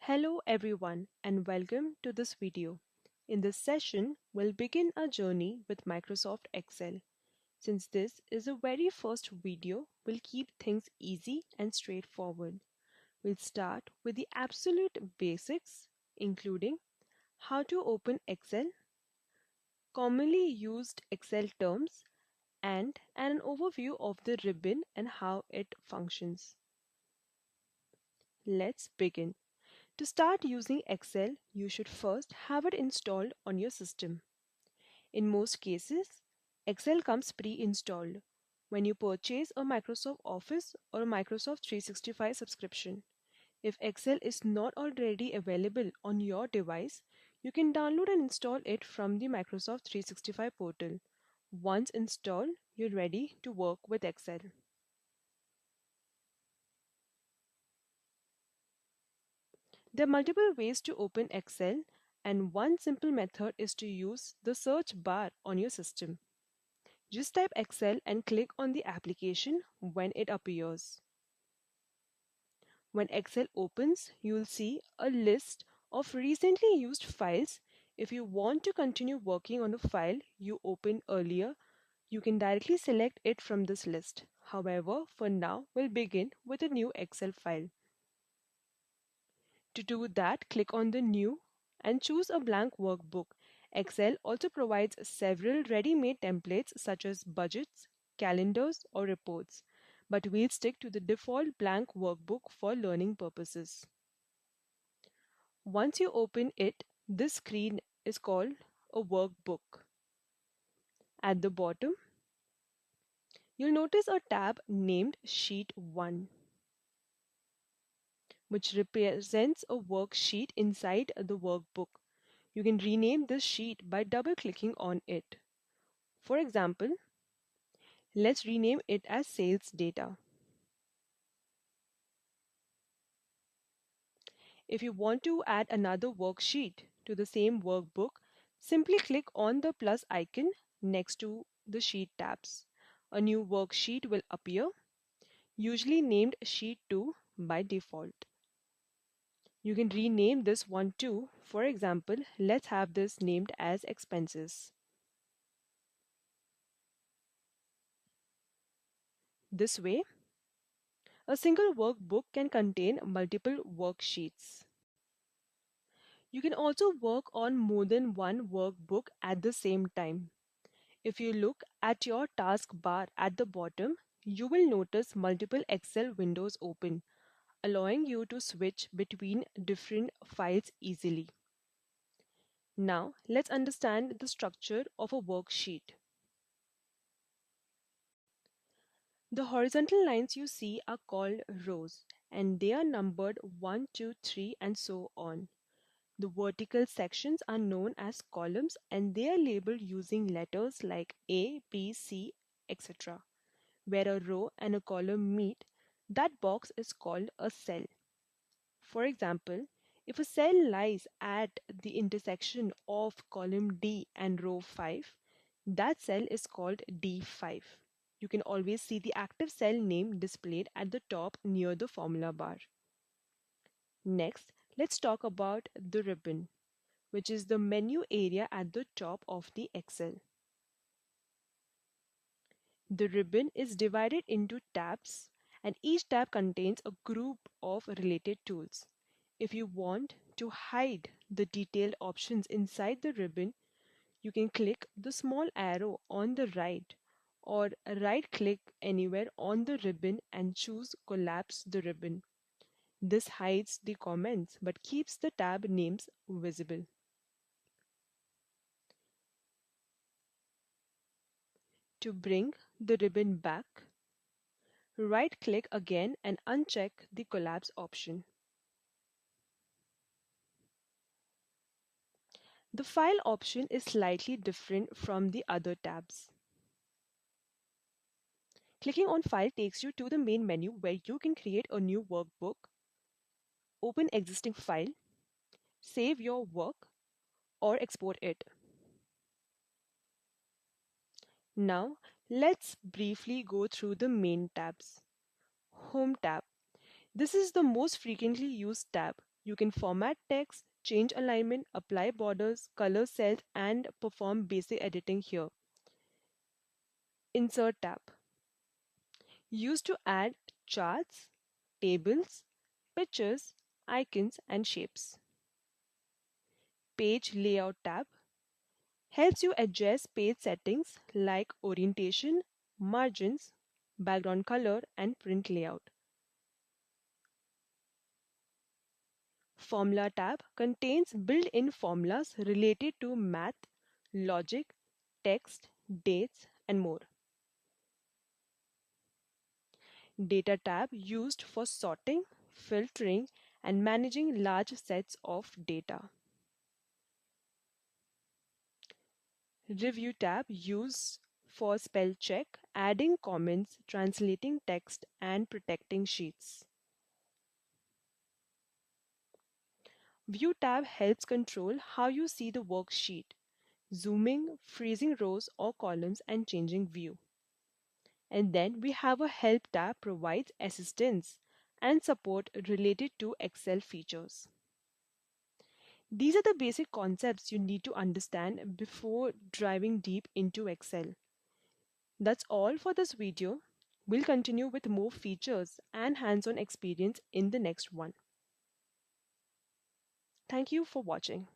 Hello everyone and welcome to this video. In this session, we'll begin our journey with Microsoft Excel. Since this is the very first video, we'll keep things easy and straightforward. We'll start with the absolute basics, including how to open Excel, commonly used Excel terms, and an overview of the ribbon and how it functions. Let's begin. To start using Excel, you should first have it installed on your system. In most cases, Excel comes pre-installed when you purchase a Microsoft Office or a Microsoft 365 subscription. If Excel is not already available on your device, you can download and install it from the Microsoft 365 portal. Once installed, you're ready to work with Excel. There are multiple ways to open Excel, and one simple method is to use the search bar on your system. Just type Excel and click on the application when it appears. When Excel opens, you will see a list of recently used files. If you want to continue working on a file you opened earlier, you can directly select it from this list. However, for now, we'll begin with a new Excel file. To do that, click on the New and choose a blank workbook. Excel also provides several ready-made templates such as budgets, calendars, or reports, but we'll stick to the default blank workbook for learning purposes. Once you open it, this screen is called a workbook. At the bottom, you'll notice a tab named Sheet 1, which represents a worksheet inside the workbook. You can rename this sheet by double-clicking on it. For example, let's rename it as Sales Data. If you want to add another worksheet to the same workbook, simply click on the plus icon next to the Sheet tabs. A new worksheet will appear, usually named Sheet 2 by default. You can rename this one too. For example, let's have this named as Expenses. This way, a single workbook can contain multiple worksheets. You can also work on more than one workbook at the same time. If you look at your taskbar at the bottom, you will notice multiple Excel windows open, allowing you to switch between different files easily. Now, let's understand the structure of a worksheet. The horizontal lines you see are called rows, and they are numbered 1, 2, 3, and so on. The vertical sections are known as columns and they are labeled using letters like A, B, C, etc. Where a row and a column meet, that box is called a cell. For example, if a cell lies at the intersection of column D and row 5, that cell is called D5. You can always see the active cell name displayed at the top near the formula bar. Next, let's talk about the ribbon, which is the menu area at the top of the Excel. The ribbon is divided into tabs, and each tab contains a group of related tools. If you want to hide the detailed options inside the ribbon, you can click the small arrow on the right or right-click anywhere on the ribbon and choose Collapse the ribbon. This hides the comments but keeps the tab names visible. To bring the ribbon back, right-click again and uncheck the Collapse option. The File option is slightly different from the other tabs. Clicking on File takes you to the main menu where you can create a new workbook, open existing file, save your work, or export it. Now, let's briefly go through the main tabs. Home tab. This is the most frequently used tab. You can format text, change alignment, apply borders, color cells, and perform basic editing here. Insert tab. Used to add charts, tables, pictures, icons, and shapes. Page Layout tab helps you adjust page settings like orientation, margins, background color, and print layout. Formula tab contains built-in formulas related to math, logic, text, dates, and more. Data tab used for sorting, filtering, and managing large sets of data. Review tab used for spell check, adding comments, translating text, and protecting sheets. View tab helps control how you see the worksheet, zooming, freezing rows or columns, and changing view. And then we have a help tab provides assistance and support related to Excel features. These are the basic concepts you need to understand before diving deep into Excel. That's all for this video. We'll continue with more features and hands-on experience in the next one. Thank you for watching.